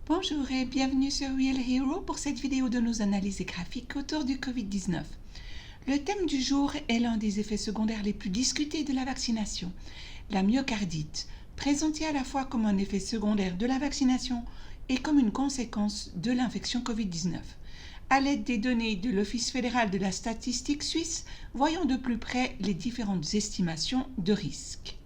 Bonjour et bienvenue sur Real Hero pour cette vidéo de nos analyses graphiques autour du Covid-19. Le thème du jour est l'un des effets secondaires les plus discutés de la vaccination, la myocardite, présentée à la fois comme un effet secondaire de la vaccination et comme une conséquence de l'infection Covid-19. À l'aide des données de l'Office fédéral de la statistique suisse, voyons de plus près les différentes estimations de risque.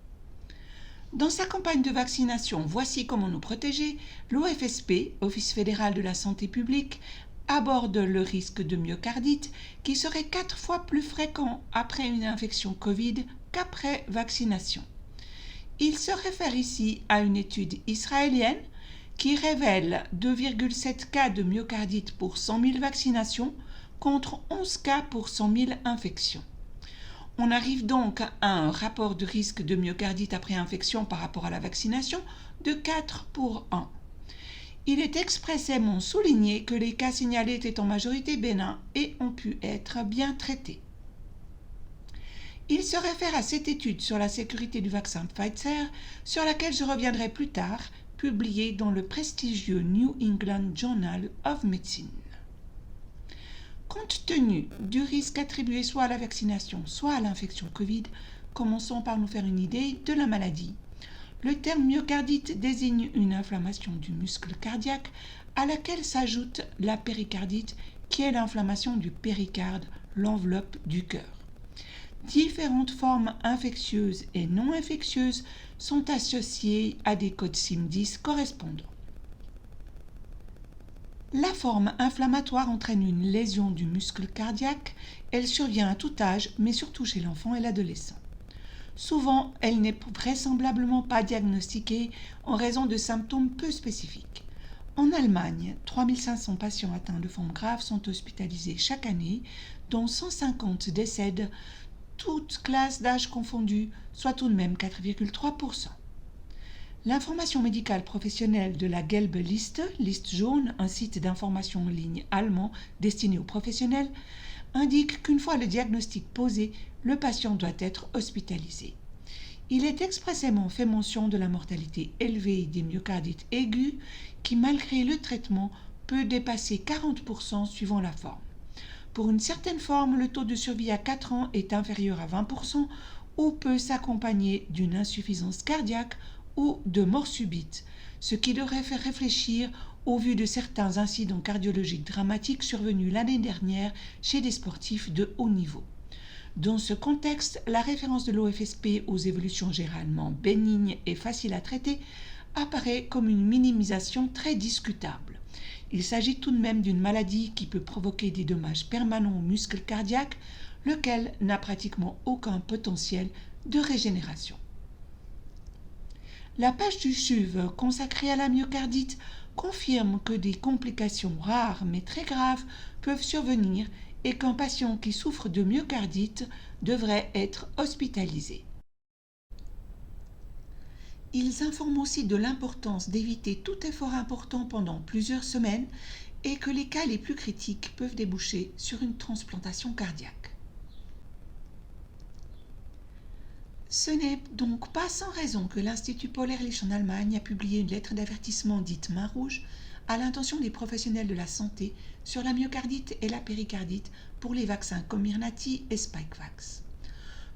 Dans sa campagne de vaccination Voici comment nous protéger, l'OFSP, Office fédéral de la santé publique, aborde le risque de myocardite qui serait 4 fois plus fréquent après une infection Covid qu'après vaccination. Il se réfère ici à une étude israélienne qui révèle 2,7 cas de myocardite pour 100 000 vaccinations contre 11 cas pour 100 000 infections. On arrive donc à un rapport de risque de myocardite après infection par rapport à la vaccination de 4 pour 1. Il est expressément souligné que les cas signalés étaient en majorité bénins et ont pu être bien traités. Il se réfère à cette étude sur la sécurité du vaccin Pfizer, sur laquelle je reviendrai plus tard, publiée dans le prestigieux New England Journal of Medicine. Compte tenu du risque attribué soit à la vaccination, soit à l'infection Covid, commençons par nous faire une idée de la maladie. Le terme myocardite désigne une inflammation du muscle cardiaque à laquelle s'ajoute la péricardite, qui est l'inflammation du péricarde, l'enveloppe du cœur. Différentes formes infectieuses et non infectieuses sont associées à des codes SIM10 correspondants. La forme inflammatoire entraîne une lésion du muscle cardiaque. Elle survient à tout âge, mais surtout chez l'enfant et l'adolescent. Souvent, elle n'est vraisemblablement pas diagnostiquée en raison de symptômes peu spécifiques. En Allemagne, 3500 patients atteints de formes graves sont hospitalisés chaque année, dont 150 décèdent, toutes classes d'âge confondues, soit tout de même 4,3%. L'information médicale professionnelle de la Gelbe Liste, liste jaune, un site d'information en ligne allemand destiné aux professionnels, indique qu'une fois le diagnostic posé, le patient doit être hospitalisé. Il est expressément fait mention de la mortalité élevée des myocardites aigus qui, malgré le traitement, peut dépasser 40% suivant la forme. Pour une certaine forme, le taux de survie à 4 ans est inférieur à 20% ou peut s'accompagner d'une insuffisance cardiaque ou de mort subite, ce qui devrait faire réfléchir au vu de certains incidents cardiologiques dramatiques survenus l'année dernière chez des sportifs de haut niveau. Dans ce contexte, la référence de l'OFSP aux évolutions généralement bénignes et faciles à traiter apparaît comme une minimisation très discutable. Il s'agit tout de même d'une maladie qui peut provoquer des dommages permanents au muscle cardiaque, lequel n'a pratiquement aucun potentiel de régénération. La page du CHUV consacrée à la myocardite confirme que des complications rares mais très graves peuvent survenir et qu'un patient qui souffre de myocardite devrait être hospitalisé. Ils informent aussi de l'importance d'éviter tout effort important pendant plusieurs semaines et que les cas les plus critiques peuvent déboucher sur une transplantation cardiaque. Ce n'est donc pas sans raison que l'Institut Paul Ehrlich en Allemagne a publié une lettre d'avertissement dite main rouge à l'intention des professionnels de la santé sur la myocardite et la péricardite pour les vaccins Comirnaty et Spikevax.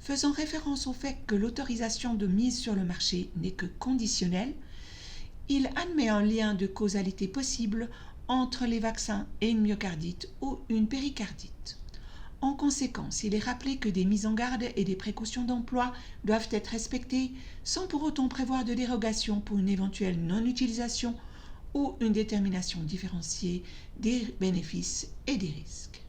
Faisant référence au fait que l'autorisation de mise sur le marché n'est que conditionnelle, il admet un lien de causalité possible entre les vaccins et une myocardite ou une péricardite. En conséquence, il est rappelé que des mises en garde et des précautions d'emploi doivent être respectées sans pour autant prévoir de dérogation pour une éventuelle non-utilisation ou une détermination différenciée des bénéfices et des risques.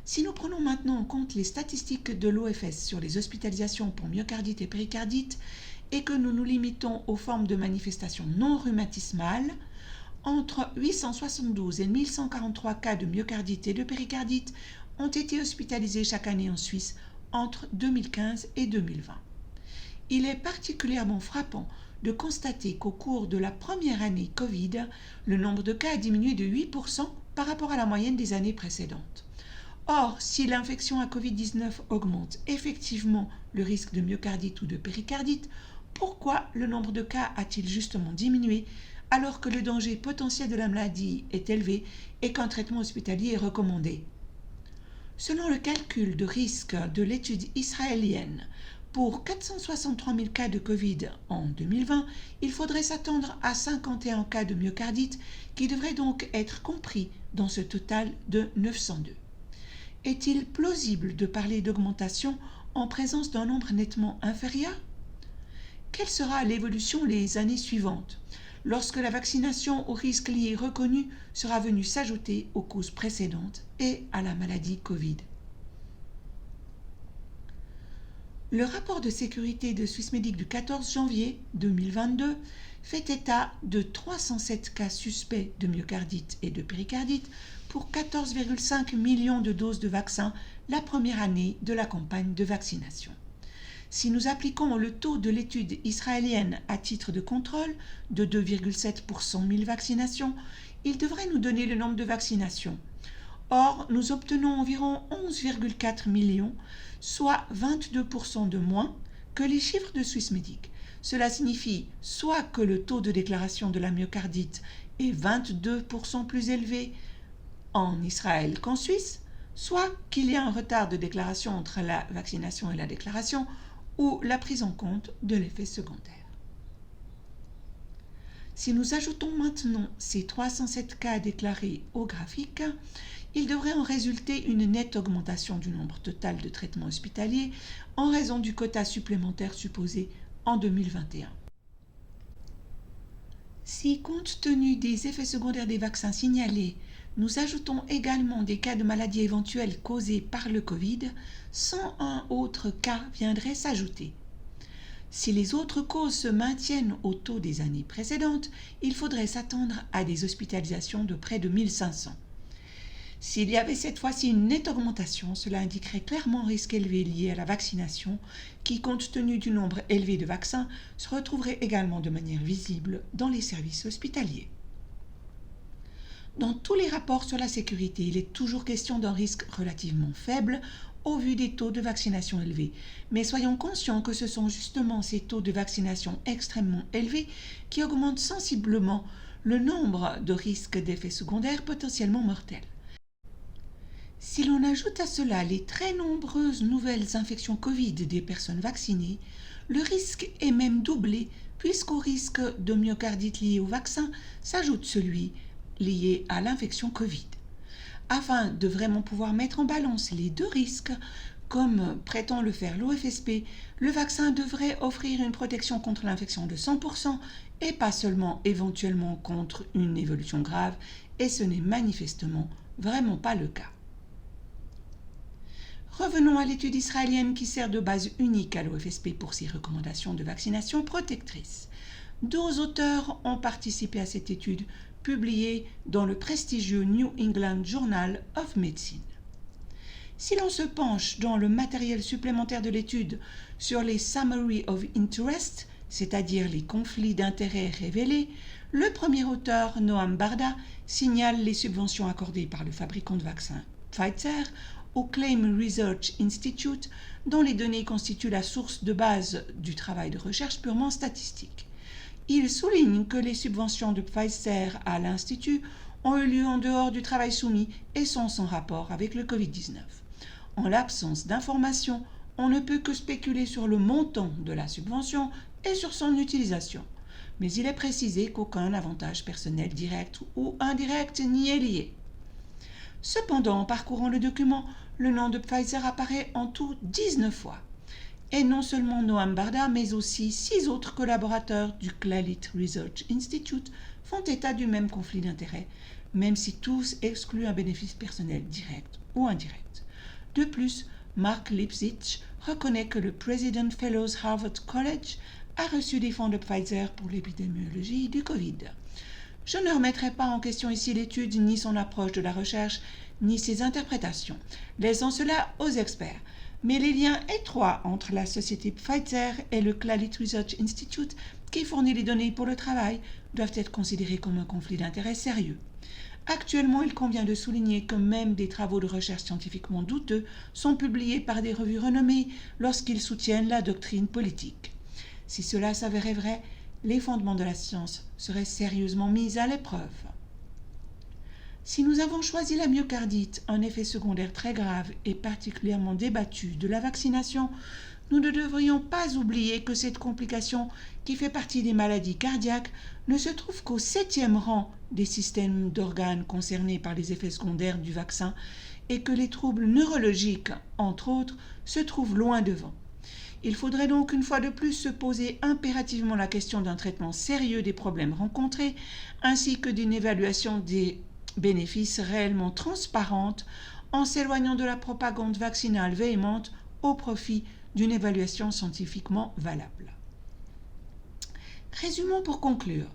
Si nous prenons maintenant en compte les statistiques de l'OFS sur les hospitalisations pour myocardite et péricardite et que nous nous limitons aux formes de manifestations non rhumatismales, entre 872 et 1143 cas de myocardite et de péricardite ont été hospitalisés chaque année en Suisse entre 2015 et 2020. Il est particulièrement frappant de constater qu'au cours de la première année Covid, le nombre de cas a diminué de 8% par rapport à la moyenne des années précédentes. Or, si l'infection à Covid-19 augmente effectivement le risque de myocardite ou de péricardite, pourquoi le nombre de cas a-t-il justement diminué alors que le danger potentiel de la maladie est élevé et qu'un traitement hospitalier est recommandé. Selon le calcul de risque de l'étude israélienne, pour 463 000 cas de Covid en 2020, il faudrait s'attendre à 51 cas de myocardite qui devraient donc être compris dans ce total de 902. Est-il plausible de parler d'augmentation en présence d'un nombre nettement inférieur? Quelle sera l'évolution les années suivantes, lorsque la vaccination au risque lié reconnu sera venue s'ajouter aux causes précédentes et à la maladie Covid? Le rapport de sécurité de Swissmedic du 14 janvier 2022 fait état de 307 cas suspects de myocardite et de péricardite pour 14,5 millions de doses de vaccins la première année de la campagne de vaccination. Si nous appliquons le taux de l'étude israélienne à titre de contrôle de 2,7 pour 100 000 vaccinations, il devrait nous donner le nombre de vaccinations. Or, nous obtenons environ 11,4 millions, soit 22% de moins que les chiffres de Swissmedic. Cela signifie soit que le taux de déclaration de la myocardite est 22% plus élevé en Israël qu'en Suisse, soit qu'il y a un retard de déclaration entre la vaccination et la déclaration ou la prise en compte de l'effet secondaire. Si nous ajoutons maintenant ces 307 cas déclarés au graphique, il devrait en résulter une nette augmentation du nombre total de traitements hospitaliers en raison du quota supplémentaire supposé en 2021. Si, compte tenu des effets secondaires des vaccins signalés, nous ajoutons également des cas de maladies éventuelles causées par le Covid, 101 autres cas viendraient s'ajouter. Si les autres causes se maintiennent au taux des années précédentes, il faudrait s'attendre à des hospitalisations de près de 1500. S'il y avait cette fois-ci une nette augmentation, cela indiquerait clairement un risque élevé lié à la vaccination qui, compte tenu du nombre élevé de vaccins, se retrouverait également de manière visible dans les services hospitaliers. Dans tous les rapports sur la sécurité, il est toujours question d'un risque relativement faible au vu des taux de vaccination élevés. Mais soyons conscients que ce sont justement ces taux de vaccination extrêmement élevés qui augmentent sensiblement le nombre de risques d'effets secondaires potentiellement mortels. Si l'on ajoute à cela les très nombreuses nouvelles infections Covid des personnes vaccinées, le risque est même doublé puisqu'au risque de myocardite lié au vaccin s'ajoute celui lié à l'infection Covid. Afin de vraiment pouvoir mettre en balance les deux risques, comme prétend le faire l'OFSP, le vaccin devrait offrir une protection contre l'infection de 100% et pas seulement éventuellement contre une évolution grave, et ce n'est manifestement vraiment pas le cas. Revenons à l'étude israélienne qui sert de base unique à l'OFSP pour ses recommandations de vaccination protectrice. 12 auteurs ont participé à cette étude, publiée dans le prestigieux New England Journal of Medicine. Si l'on se penche dans le matériel supplémentaire de l'étude sur les Summary of Interest, c'est-à-dire les conflits d'intérêts révélés, le premier auteur, Noam Barda, signale les subventions accordées par le fabricant de vaccins Pfizer au Claim Research Institute, dont les données constituent la source de base du travail de recherche purement statistique. Il souligne que les subventions de Pfizer à l'Institut ont eu lieu en dehors du travail soumis et sont sans rapport avec le Covid-19. En l'absence d'informations, on ne peut que spéculer sur le montant de la subvention et sur son utilisation. Mais il est précisé qu'aucun avantage personnel direct ou indirect n'y est lié. Cependant, en parcourant le document, le nom de Pfizer apparaît en tout 19 fois. Et non seulement Noam Barda, mais aussi 6 autres collaborateurs du Clalit Research Institute font état du même conflit d'intérêts, même si tous excluent un bénéfice personnel direct ou indirect. De plus, Mark Lipsitch reconnaît que le President Fellows Harvard College a reçu des fonds de Pfizer pour l'épidémiologie du Covid. Je ne remettrai pas en question ici l'étude, ni son approche de la recherche, ni ses interprétations, laissant cela aux experts. Mais les liens étroits entre la société Pfizer et le Clalit Research Institute, qui fournit les données pour le travail, doivent être considérés comme un conflit d'intérêts sérieux. Actuellement, il convient de souligner que même des travaux de recherche scientifiquement douteux sont publiés par des revues renommées lorsqu'ils soutiennent la doctrine politique. Si cela s'avérait vrai, les fondements de la science seraient sérieusement mis à l'épreuve. Si nous avons choisi la myocardite, un effet secondaire très grave et particulièrement débattu de la vaccination, nous ne devrions pas oublier que cette complication, qui fait partie des maladies cardiaques, ne se trouve qu'au 7e rang des systèmes d'organes concernés par les effets secondaires du vaccin et que les troubles neurologiques, entre autres, se trouvent loin devant. Il faudrait donc une fois de plus se poser impérativement la question d'un traitement sérieux des problèmes rencontrés, ainsi que d'une évaluation des bénéfices réellement transparente en s'éloignant de la propagande vaccinale véhémente au profit d'une évaluation scientifiquement valable. Résumons pour conclure.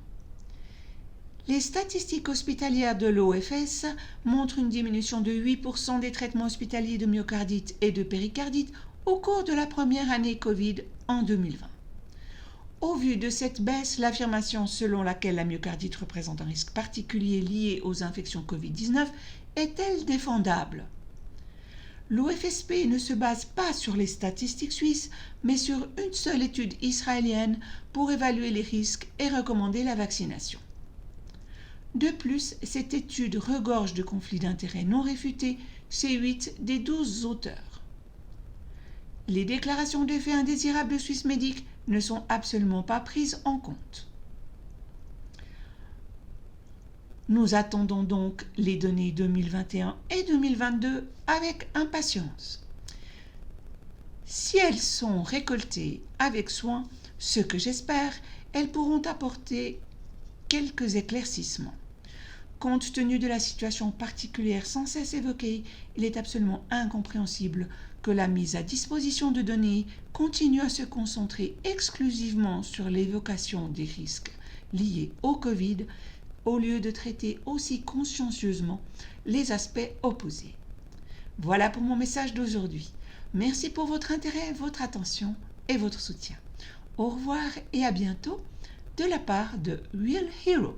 Les statistiques hospitalières de l'OFS montrent une diminution de 8% des traitements hospitaliers de myocardite et de péricardite au cours de la première année Covid en 2020. Au vu de cette baisse, l'affirmation selon laquelle la myocardite représente un risque particulier lié aux infections Covid-19 est-elle défendable ? L'OFSP ne se base pas sur les statistiques suisses, mais sur une seule étude israélienne pour évaluer les risques et recommander la vaccination. De plus, cette étude regorge de conflits d'intérêts non réfutés chez 8 des 12 auteurs. Les déclarations d'effets indésirables de Swissmedic ne sont absolument pas prises en compte. Nous attendons donc les données 2021 et 2022 avec impatience. Si elles sont récoltées avec soin, ce que j'espère, elles pourront apporter quelques éclaircissements. Compte tenu de la situation particulière sans cesse évoquée, il est absolument incompréhensible que la mise à disposition de données continue à se concentrer exclusivement sur l'évocation des risques liés au Covid, au lieu de traiter aussi consciencieusement les aspects opposés. Voilà pour mon message d'aujourd'hui. Merci pour votre intérêt, votre attention et votre soutien. Au revoir et à bientôt de la part de Real Hero.